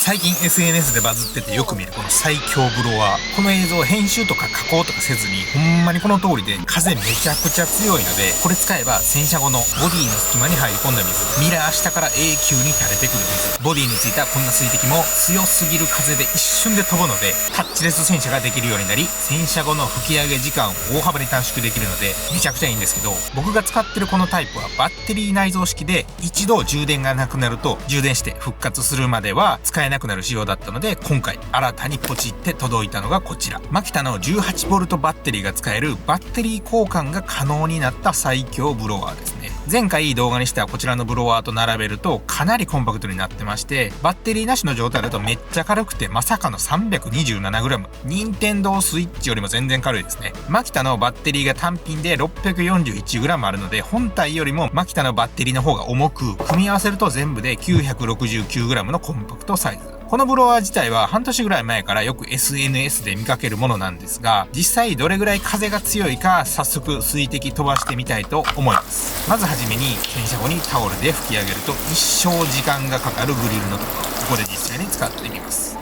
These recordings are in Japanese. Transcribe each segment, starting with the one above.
最近 SNS でバズっててよく見るこの最強ブロワー。この映像編集とか加工とかせずに、ほんまにこの通りで風めちゃくちゃ強いので、これ使えば洗車後のボディの隙間に入り込んだ水、ミラー下から永久に垂れてくる水、ボディについたこんな水滴も強すぎる風で一瞬で飛ぶので、タッチレス洗車ができるようになり、洗車後の吹き上げ時間を大幅に短縮できるので、めちゃくちゃいいんですけど、僕が使ってるこのタイプはバッテリー内蔵式で、一度充電がなくなると充電して復活するまでは使えなくなる仕様だったので、今回新たにポチって届いたのがこちら。マキタの 18V バッテリーが使えるバッテリー交換が可能になった最強ブロワーですね。前回動画にしたこちらのブロワーと並べるとかなりコンパクトになってまして、バッテリーなしの状態だとめっちゃ軽くてまさかの 327g、 任天堂スイッチよりも全然軽いですね。マキタのバッテリーが単品で 641g あるので、本体よりもマキタのバッテリーの方が重く、組み合わせると全部で 969g のコンパクトサイズ。このブロワー自体は半年ぐらい前からよく SNS で見かけるものなんですが、実際どれぐらい風が強いか早速水滴飛ばしてみたいと思います。まずはじめに洗車後にタオルで拭き上げると一生時間がかかるグリルのところ、ここで実際に使ってみます。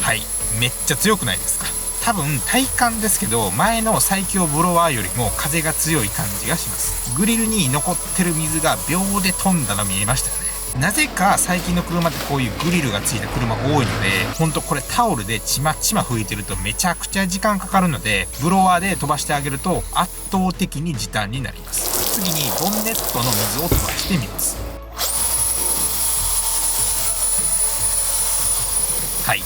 はい、めっちゃ強くないですか？多分体感ですけど、前の最強ブロワーよりも風が強い感じがします。グリルに残ってる水が秒で飛んだの見えましたよね。なぜか最近の車ってこういうグリルがついた車多いので、ほんとこれタオルでちまちま拭いてるとめちゃくちゃ時間かかるので、ブロワーで飛ばしてあげると圧倒的に時短になります。次にボンネットの水を飛ばしてみます。はい、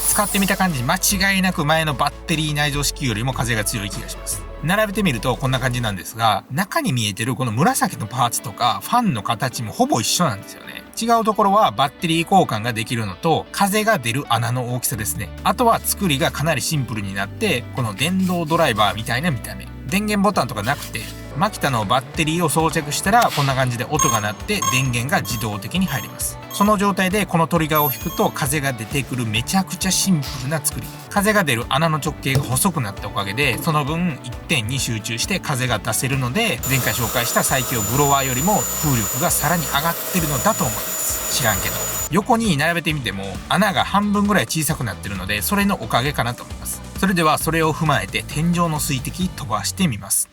使ってみた感じ、間違いなく前のバッテリー内蔵式よりも風が強い気がします。並べてみるとこんな感じなんですが、中に見えてるこの紫のパーツとかファンの形もほぼ一緒なんですよね。違うところはバッテリー交換ができるのと、風が出る穴の大きさですね。あとは作りがかなりシンプルになって、この電動ドライバーみたいな見た目。電源ボタンとかなくて、マキタのバッテリーを装着したらこんな感じで音が鳴って電源が自動的に入ります。その状態でこのトリガーを引くと風が出てくるめちゃくちゃシンプルな作り。風が出る穴の直径が細くなったおかげで、その分一点に集中して風が出せるので、前回紹介した最強ブロワーよりも風力がさらに上がってるのだと思います。知らんけど。横に並べてみても穴が半分ぐらい小さくなってるので、それのおかげかなと思います。それではそれを踏まえて天井の水滴飛ばしてみます。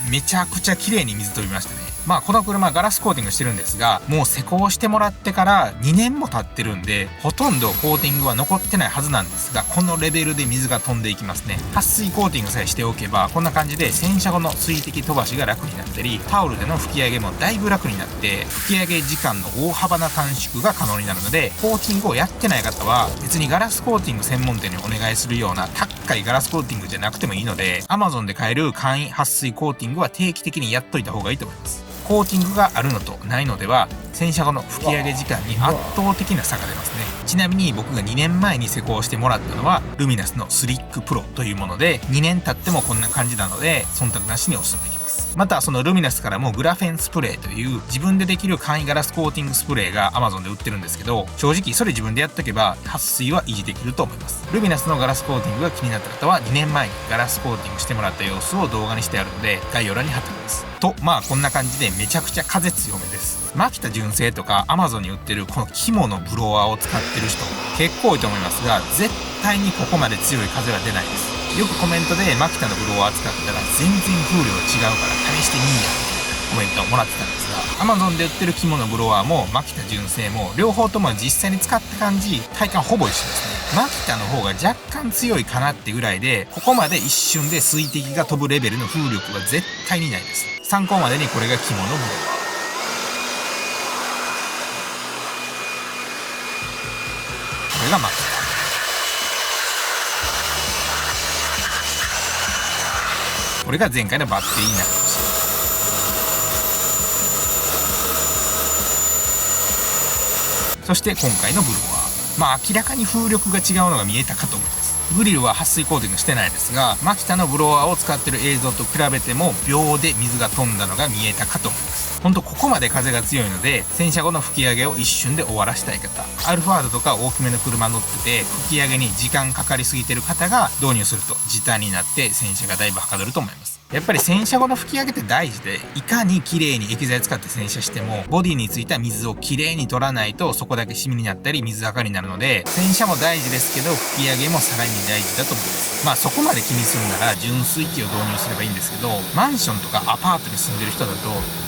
めちゃくちゃ綺麗に水飛びましたね。この車ガラスコーティングしてるんですが、もう施工してもらってから2年も経ってるんで、ほとんどコーティングは残ってないはずなんですが、このレベルで水が飛んでいきますね。撥水コーティングさえしておけば、こんな感じで洗車後の水滴飛ばしが楽になったり、タオルでの拭き上げもだいぶ楽になって、拭き上げ時間の大幅な短縮が可能になるので、コーティングをやってない方は別にガラスコーティング専門店にお願いするような高いガラスコーティングじゃなくてもいいので、 Amazon で買える簡易撥水コーティングは定期的にやっといた方がいいと思います。コーティングがあるのとないのでは、洗車後の吹き上げ時間に圧倒的な差が出ますね。ちなみに僕が2年前に施工してもらったのはルミナスのスリックプロというもので、2年経ってもこんな感じなので忖度なしにお勧めできます。またそのルミナスからもグラフェンスプレーという自分でできる簡易ガラスコーティングスプレーが Amazon で売ってるんですけど、正直それ自分でやっとけば撥水は維持できると思います。ルミナスのガラスコーティングが気になった方は2年前にガラスコーティングしてもらった様子を動画にしてあるので概要欄に貼っておきます。とこんな感じでめちゃくちゃ風強めです。マキタ純正とか Amazon に売ってるこの肝のブロワーを使ってる人結構多いと思いますが、絶対にここまで強い風は出ないです。よくコメントでマキタのブロワー使ったら全然風量違うから試してみいやってコメントをもらってたんですが、 Amazon で売ってる肝のブロワーもマキタ純正も両方とも実際に使った感じ、体感ほぼ一緒ですね。マキタの方が若干強いかなってぐらいで、ここまで一瞬で水滴が飛ぶレベルの風力は絶対にないです。参考までにこれが肝のブロワー。これがマキタ。これが前回のバッテリーになりました。そして今回のブロワー、明らかに風力が違うのが見えたかと思います。グリルは撥水コーティングしてないですが、マキタのブロワーを使ってる映像と比べても秒で水が飛んだのが見えたかと思います。ほんとここまで風が強いので、洗車後の吹き上げを一瞬で終わらしたい方、アルファードとか大きめの車乗ってて吹き上げに時間かかりすぎてる方が導入すると時短になって洗車がだいぶはかどると思います。やっぱり洗車後の拭き上げって大事で、いかに綺麗に液剤使って洗車しても、ボディについた水を綺麗に取らないと、そこだけシミになったり水垢になるので、洗車も大事ですけど、拭き上げもさらに大事だと思います。まあそこまで気にするなら、純水器を導入すればいいんですけど、マンションとかアパートに住んでる人だと、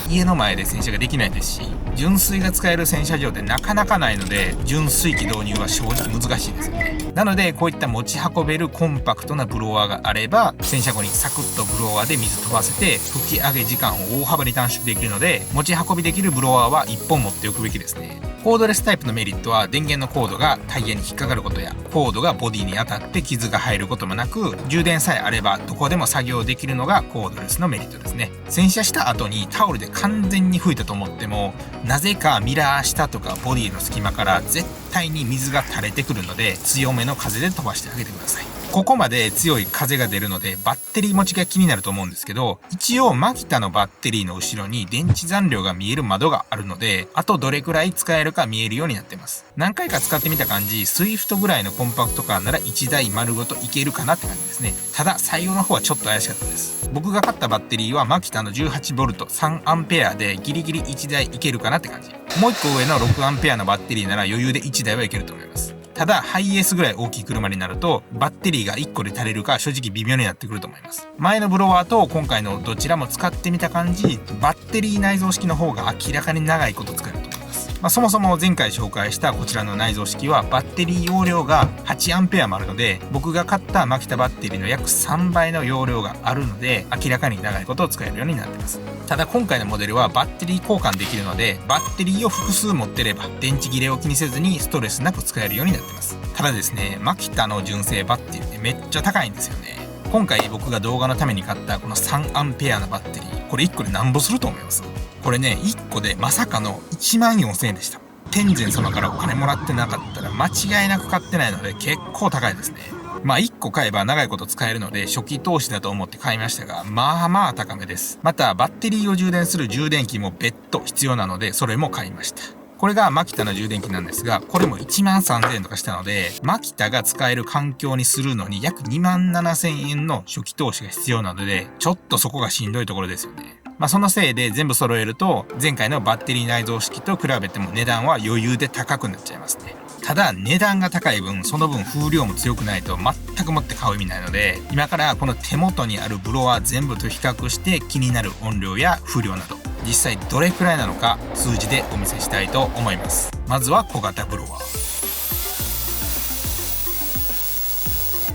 家の前で洗車ができないですし、純水が使える洗車場ってなかなかないので、純水器導入は正直難しいですよね。なのでこういった持ち運べるコンパクトなブロワーがあれば、洗車後にサクッとブロワーで水飛ばせて拭き上げ時間を大幅に短縮できるので、持ち運びできるブロワーは1本持っておくべきですね。コードレスタイプのメリットは、電源のコードがタイヤに引っかかることや、コードがボディに当たって傷が入ることもなく、充電さえあればどこでも作業できるのがコードレスのメリットですね。洗車した後にタオルで完全に拭いたと思っても、なぜかミラー下とかボディの隙間から絶対に水が垂れてくるので、強めの風で飛ばしてあげてください。ここまで強い風が出るのでバッテリー持ちが気になると思うんですけど、一応マキタのバッテリーの後ろに電池残量が見える窓があるので、あとどれくらい使えるか見えるようになってます。何回か使ってみた感じ、スイフトぐらいのコンパクトカーなら1台丸ごといけるかなって感じですね。ただ最後の方はちょっと怪しかったです。僕が買ったバッテリーはマキタの 18V3A でギリギリ1台いけるかなって感じ。もう1個上の 6A のバッテリーなら余裕で1台はいけると思います。ただハイエースぐらい大きい車になると、バッテリーが1個で足りるか正直微妙になってくると思います。前のブロワーと今回のどちらも使ってみた感じ、バッテリー内蔵式の方が明らかに長いこと使えると思います。そもそも前回紹介したこちらの内蔵式はバッテリー容量が 8A もあるので、僕が買ったマキタバッテリーの約3倍の容量があるので、明らかに長いことを使えるようになってます。ただ今回のモデルはバッテリー交換できるので、バッテリーを複数持ってれば電池切れを気にせずにストレスなく使えるようになってます。ただですね、マキタの純正バッテリーってめっちゃ高いんですよね。今回僕が動画のために買ったこの 3A のバッテリー、これ1個で何ぼすると思います？これね、1個でまさかの14,000円でした。天神様からお金もらってなかったら間違いなく買ってないので結構高いですね。1個買えば長いこと使えるので初期投資だと思って買いましたが、まあ高めです。またバッテリーを充電する充電器も別途必要なので、それも買いました。これがマキタの充電器なんですが、これも13,000円とかしたので、マキタが使える環境にするのに約27,000円の初期投資が必要なので、ちょっとそこがしんどいところですよね。そのせいで全部揃えると、前回のバッテリー内蔵式と比べても値段は余裕で高くなっちゃいますね。ただ値段が高い分、その分風量も強くないと全くもって買う意味ないので、今からこの手元にあるブロワー全部と比較して気になる音量や風量など、実際どれくらいなのか数字でお見せしたいと思います。まずは小型ブロワー。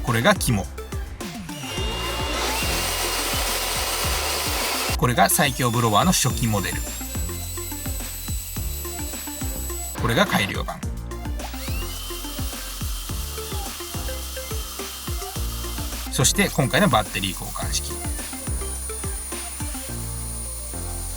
これが肝。これが最強ブロワーの初期モデル。これが改良版。そして今回のバッテリー交換式。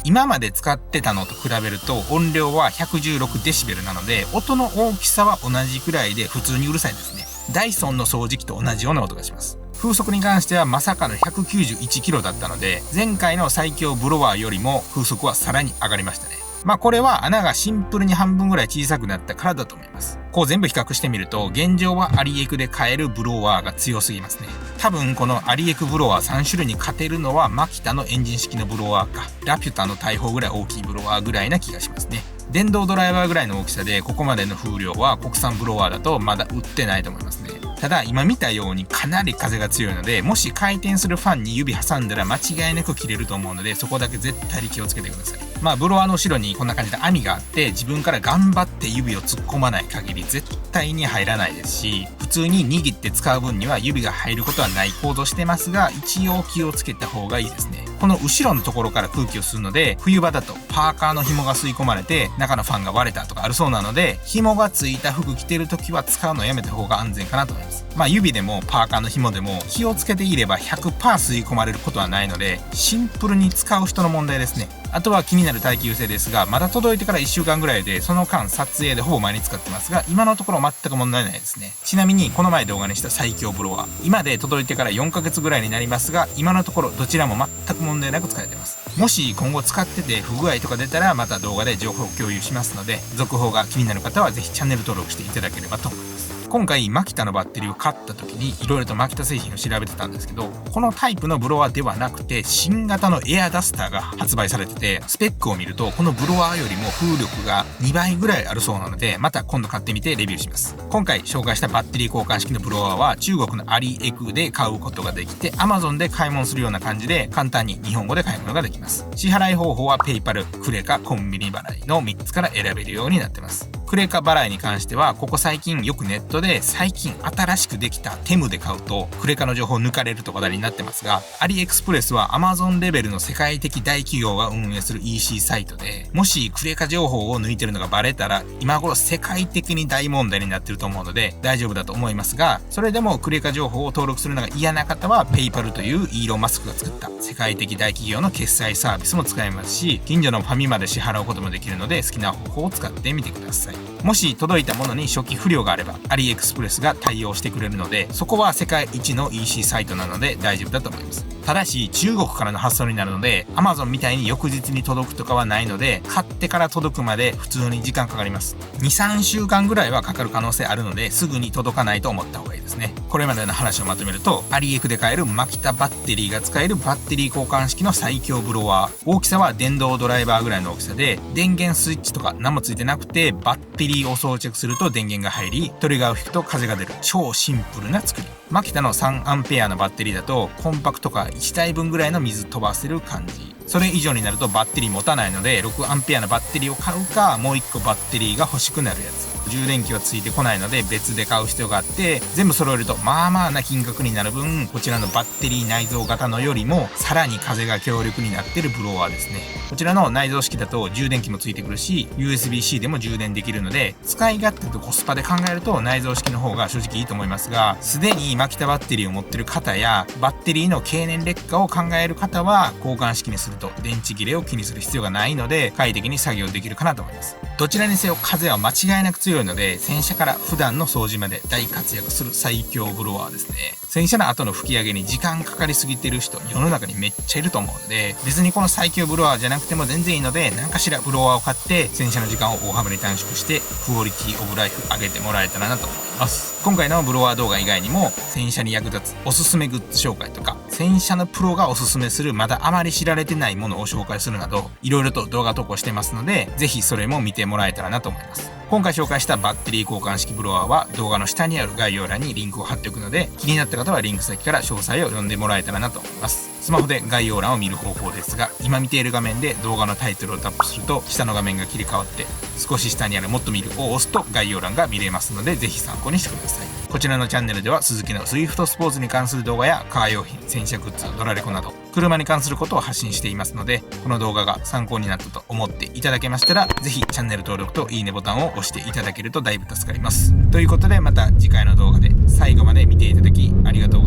今まで使ってたのと比べると音量は116デシベルなので、音の大きさは同じくらいで普通にうるさいですね。ダイソンの掃除機と同じような音がします。風速に関してはまさかの191キロだったので、前回の最強ブロワーよりも風速はさらに上がりましたね。これは穴がシンプルに半分ぐらい小さくなったからだと思います。こう全部比較してみると、現状はアリエクで買えるブロワーが強すぎますね。多分このアリエクブロワー3種類に勝てるのはマキタのエンジン式のブロワーか、ラピュタの大砲ぐらい大きいブロワーぐらいな気がしますね。電動ドライバーぐらいの大きさでここまでの風量は国産ブロワーだとまだ売ってないと思いますね。ただ今見たようにかなり風が強いので、もし回転するファンに指挟んだら間違いなく切れると思うので、そこだけ絶対に気をつけてください。ブロワーの後ろにこんな感じで網があって、自分から頑張って指を突っ込まない限り絶対に入らないですし、普通に握って使う分には指が入ることはない構造してますが、一応気をつけた方がいいですね。この後ろのところから空気を吸うので、冬場だとパーカーの紐が吸い込まれて中のファンが割れたとかあるそうなので、紐がついた服着てるときは使うのをやめた方が安全かなと思います。指でもパーカーの紐でも気をつけていれば 100% 吸い込まれることはないので、シンプルに使う人の問題ですね。あとは気になる耐久性ですが、まだ届いてから1週間ぐらいで、その間撮影でほぼ毎日使ってますが、今のところ全く問題ないですね。ちなみにこの前動画にした最強ブロワー、今で届いてから4ヶ月ぐらいになりますが、今のところどちらも全く問題なく使えてます。もし今後使ってて不具合とか出たらまた動画で情報共有しますので、続報が気になる方はぜひチャンネル登録していただければと思います。今回マキタのバッテリーを買った時にいろいろとマキタ製品を調べてたんですけど、このタイプのブロワーではなくて新型のエアダスターが発売されてて、スペックを見るとこのブロワーよりも風力が2倍ぐらいあるそうなので、また今度買ってみてレビューします。今回紹介したバッテリー交換式のブロワーは中国のアリエクで買うことができて、 Amazon で買い物するような感じで簡単に日本語で買い物ができます。支払い方法は PayPal、クレカ、コンビニ払いの3つから選べるようになってます。クレカ払いに関してはここ最近よくネットで最近新しくできたテムで買うとクレカの情報抜かれると話題になってますが、アリエクスプレスは Amazon レベルの世界的大企業が運営する EC サイトで、もしクレカ情報を抜いてるのがバレたら今頃世界的に大問題になってると思うので大丈夫だと思いますが、それでもクレカ情報を登録するのが嫌な方は PayPal というイーロン・マスクが作った世界的大企業の決済サービスも使えますし、近所のファミマで支払うこともできるので好きな方法を使ってみてください。もし届いたものに初期不良があればアリエクスプレスが対応してくれるので、そこは世界一の EC サイトなので大丈夫だと思います。ただし中国からの発送になるので Amazon みたいに翌日に届くとかはないので、買ってから届くまで普通に時間かかります。 2,3 週間ぐらいはかかる可能性あるのですぐに届かないと思った方がいいですね。これまでの話をまとめると、アリエクで買えるマキタバッテリーが使えるバッテリー交換式の最強ブロワー、大きさは電動ドライバーぐらいの大きさで、電源スイッチとか何もついてなくて、バッテリーを装着すると電源が入り、トリガーを引くと風が出る超シンプルな作り。マキタの 3A のバッテリーだとコンパクトか1台分ぐらいの水飛ばせる感じ。それ以上になるとバッテリー持たないので 6A のバッテリーを買うか、もう1個バッテリーが欲しくなるやつ。充電器はついてこないので別で買う必要があって、全部揃えるとまあまあな金額になる分、こちらのバッテリー内蔵型のよりもさらに風が強力になってるブロワーですね。こちらの内蔵式だと充電器もついてくるし USB-C でも充電できるので、使い勝手とコスパで考えると内蔵式の方が正直いいと思いますが、すでにマキタバッテリーを持ってる方やバッテリーの経年劣化を考える方は交換式にすると電池切れを気にする必要がないので快適に作業できるかなと思います。どちらにせよ風は間違いなく強いので、洗車から普段の掃除まで大活躍する最強ブロワーですね。洗車の後の吹き上げに時間かかりすぎてる人世の中にめっちゃいると思うので、別にこの最強ブロワーじゃなくても全然いいので、何かしらブロワーを買って洗車の時間を大幅に短縮してクオリティオブライフ上げてもらえたらなと思います。今回のブロワー動画以外にも洗車に役立つおすすめグッズ紹介とか、洗車のプロがおすすめするまだあまり知られてないものを紹介するなど、いろいろと動画投稿してますので、ぜひそれも見てもらえたらなと思います。今回紹介したバッテリー交換式ブロワーは動画の下にある概要欄にリンクを貼っておくので、気になった方はリンク先から詳細を読んでもらえたらなと思います。スマホで概要欄を見る方法ですが、今見ている画面で動画のタイトルをタップすると下の画面が切り替わって、少し下にあるもっと見るを押すと概要欄が見れますので、ぜひ参考にしてください。こちらのチャンネルではスズキのスイフトスポーツに関する動画やカー用品、洗車グッズ、ドラレコなど車に関することを発信していますので、この動画が参考になったと思っていただけましたら、ぜひチャンネル登録といいねボタンを押していただけるとだいぶ助かります。ということでまた次回の動画で最後まで見ていただきありがとうございました。